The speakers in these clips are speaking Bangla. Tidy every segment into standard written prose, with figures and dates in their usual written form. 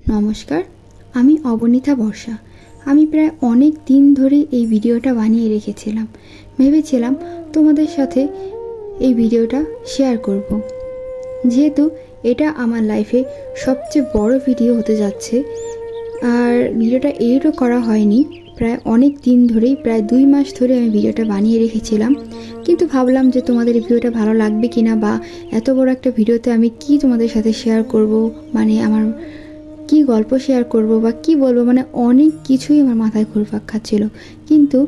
নমস্কার, আমি অবনীতা বর্ষা। আমি প্রায় অনেক দিন ধরে এই ভিডিওটা বানিয়ে রেখেছিলাম। ভেবেছিলাম তোমাদের সাথে এই ভিডিওটা শেয়ার করব, যেহেতু এটা আমার লাইফে সবচেয়ে বড় ভিডিও হতে যাচ্ছে। আর ভিডিওটা এডিটও করা হয়নি, প্রায় অনেক দিন ধরেই, প্রায় 2 মাস ধরে আমি ভিডিওটা বানিয়ে রেখেছিলাম। কিন্তু ভাবলাম যে তোমাদের এই ভিডিওটা ভালো লাগবে কিনা, বা এত বড় একটা ভিডিওতে আমি কি তোমাদের সাথে শেয়ার করব, মানে আমার কি গল্প শেয়ার করব বা কি বলবো, মানে অনেক কিছুই আমার মাথায় ঘুরপাক খাচ্ছিল। কিন্তু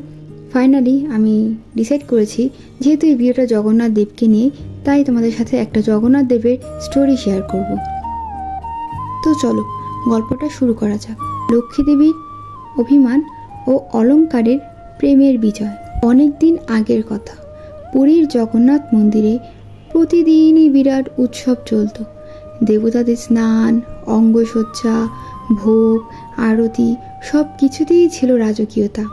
ফাইনালি আমি ডিসাইড করেছি, যেহেতু এই ভিডিওটা জগন্নাথ দেবকে নিয়ে, তাই তোমাদের সাথে একটা জগন্নাথ দেবের স্টোরি শেয়ার করব। তো চলো গল্পটা শুরু করা যাক। লক্ষ্মী দেবীর অভিমান ও অলঙ্কারের প্রেমের বিজয়। অনেক দিন আগের কথা। পুরীর জগন্নাথ মন্দিরে প্রতিদিনই বিরাট উৎসব চলত। দেবতাদের স্নান, অঙ্গসজ্জা, ভোগ, আরতি সব কিছুতেই ছিল রাজকীয়তা।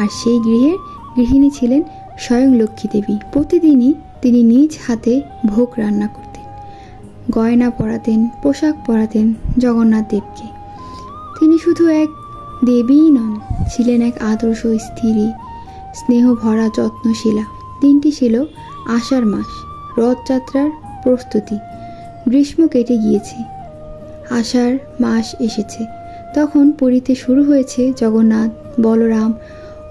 আর সেই গৃহের গৃহিণী ছিলেন স্বয়ং লক্ষ্মী দেবী। প্রতিদিনই তিনি নিজ হাতে ভোগ রান্না করতেন, গয়না পরাতেন, পোশাক পরাতেন জগন্নাথ দেবকে। তিনি শুধু এক দেবীই নন, ছিলেন এক আদর্শ স্ত্রী, স্নেহ ভরা যত্নশীলা। দিনটি ছিল আষাঢ় মাস, রথযাত্রার প্রস্তুতি। গ্রীষ্ম কেটে গিয়েছে, আষাঢ় মাস এসেছে। তখন পুরীতে শুরু হয়েছে জগন্নাথ, বলরাম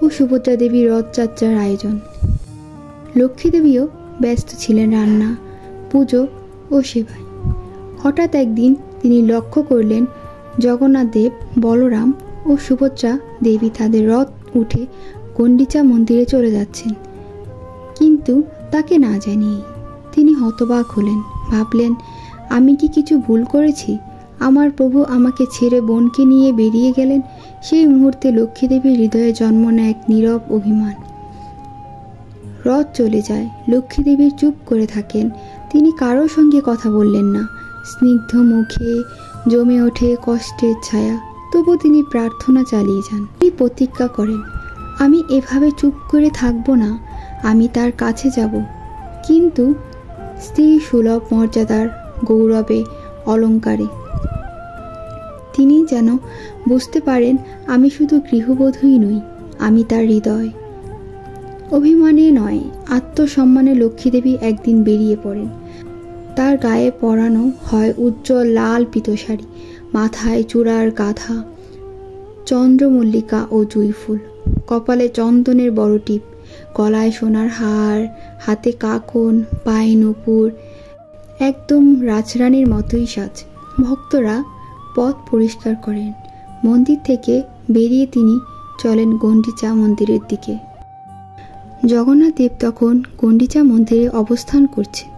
ও সুভদ্রা দেবীর রথযাত্রার আয়োজন। লক্ষ্মী দেবীও ব্যস্ত ছিলেন রান্না, পুজো ও সেবায়। হঠাৎ একদিন তিনি লক্ষ্য করলেন জগন্নাথ দেব, বলরাম ও সুভদ্রা দেবী তাদের রথ উঠে গুন্ডিচা মন্দিরে চলে যাচ্ছেন। কিন্তু তাকে না জানিয়ে তিনি হতবাক হলেন। ভাবলেন, আমি কি কিছু ভুল করেছি? আমার প্রভু আমাকে ছেড়ে বোনকে নিয়ে বেরিয়ে গেলেন। সেই মুহূর্তে লক্ষ্মী দেবীর হৃদয়ে জন্ম নেয় এক নীরব অভিমান। রথ চলে যায়, লক্ষ্মী দেবী চুপ করে থাকেন। তিনি কারোর সঙ্গে কথা বললেন না। স্নিগ্ধ মুখে জমে ওঠে কষ্টের ছায়া। তবু তিনি প্রার্থনা চালিয়ে যান। তিনি প্রতিজ্ঞা করেন, আমি এভাবে চুপ করে থাকবো না, আমি তার কাছে যাব। কিন্তু স্ত্রী সুলভ মর্যাদার গৌরবে, অলঙ্কারে তিনি যেন বুঝতে পারেন, আমি শুধু গৃহবধূই নই, আমি তার হৃদয়। অভিমানে নয়, আত্মসম্মানে লক্ষ্মী দেবী একদিন বেরিয়ে পড়েন। তার গায়ে পরানো হয় উজ্জ্বল লাল পীত শাড়ি, মাথায় চূড়ার গাঁথা, চন্দ্রমল্লিকা ও জুঁই ফুল, কপালে চন্দনের বড় টিপ, গলায় সোনার হার, হাতে কাকন, পায়ে নূপুর, একদম রাজরানীর মতোই সাজ। ভক্তরা পথ পরিষ্কার করেন। মন্দির থেকে বেরিয়ে তিনি চলেন গুন্ডিচা মন্দিরের দিকে। জগন্নাথ দেব তখন গুন্ডিচা মন্দিরে অবস্থান করছেন,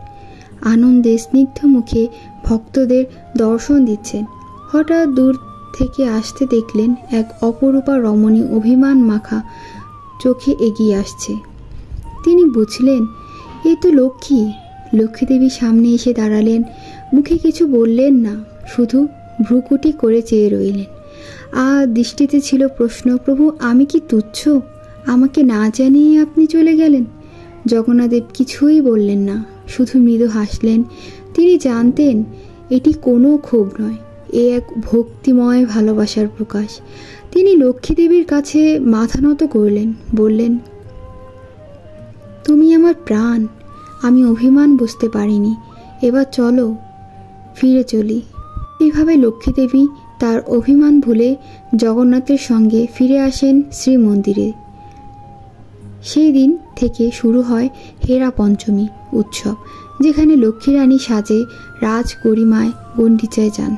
আনন্দে স্নিগ্ধ মুখে ভক্তদের দর্শন দিচ্ছেন। হঠাৎ দূর থেকে আসতে দেখলেন এক অপরূপা রমণী অভিমান মাখা চোখে এগিয়ে আসছে। তিনি বুঝলেন, এ তো লক্ষ্মী। লক্ষ্মী দেবী সামনে এসে দাঁড়ালেন, মুখে কিছু বললেন না, শুধু ভ্রুকুটি করে চেয়ে রইলেন। আর দৃষ্টিতে ছিল প্রশ্ন, প্রভু আমি কি তুচ্ছ? আমাকে না জানিয়ে আপনি চলে গেলেন? জগন্নাথ দেব কিছুই বললেন না, শুধু মৃদু হাসলেন। তিনি জানতেন এটি কোনো ক্ষোভ নয়, এ এক ভক্তিময় ভালোবাসার প্রকাশ। তিনি লক্ষ্মী দেবীর কাছে মাথা নত করলেন, বললেন, তুমি আমার প্রাণ, আমি অভিমান বুঝতে পারিনি, এবার চলো ফিরে চলি। এইভাবে লক্ষ্মী দেবী তার অভিমান ভুলে জগন্নাথের সঙ্গে ফিরে আসেন শ্রীমন্দিরে। সেই দিন থেকে শুরু হয় হেরা পঞ্চমী উৎসব, যেখানে লক্ষ্মী রানী সাজে রাজ গরিমায় গুন্ডিচায় যান।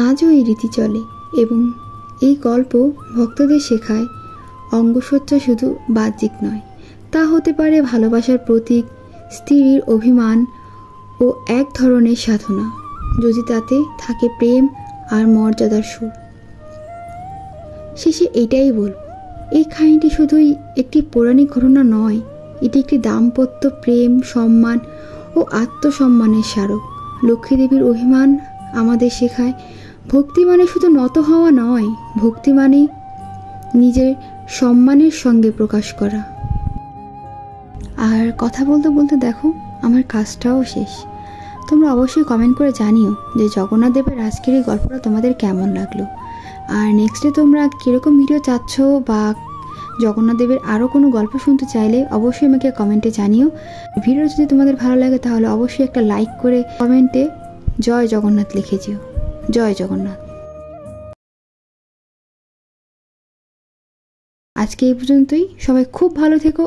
আজও এই রীতি চলে, এবং এই গল্প ভক্তদের শেখায় অঙ্গসজ্জা শুধু বাহ্যিক নয়, তা হতে পারে ভালোবাসার প্রতীক, স্ত্রীর অভিমান ও এক ধরনের সাধনা, যদি তাতে থাকে প্রেম আর মর্যাদার সুর। শেষে এটাই বলব, এই কাহিনীটি শুধুই একটি পৌরাণিক ঘটনা নয়, এটি একটি দাম্পত্য প্রেম, সম্মান ও আত্মসম্মানের স্মারক। লক্ষ্মী দেবীর অভিমান আমাদের শেখায়, ভক্তি মানে শুধু নত হওয়া নয়, ভক্তি মানে নিজের সম্মানের সঙ্গে প্রকাশ করা। আর কথা বলতে বলতে দেখো আমার কাজটাও শেষ। তোমরা অবশ্যই কমেন্ট করে জানিও যে জগন্নাথ দেবের আজকের এই গল্পটা তোমাদের কেমন লাগলো। আর নেক্সটে তোমরা কীরকম ভিডিও চাচ্ছ বা জগন্নাথ দেবের আরও কোনো গল্প শুনতে চাইলে অবশ্যই আমাকে কমেন্টে জানিও। ভিডিও যদি তোমাদের ভালো লাগে তাহলে অবশ্যই একটা লাইক করে কমেন্টে জয় জগন্নাথ লিখে যেও। জয় জগন্নাথ। আজকে এই পর্যন্তই। সবাই খুব ভালো থেকো।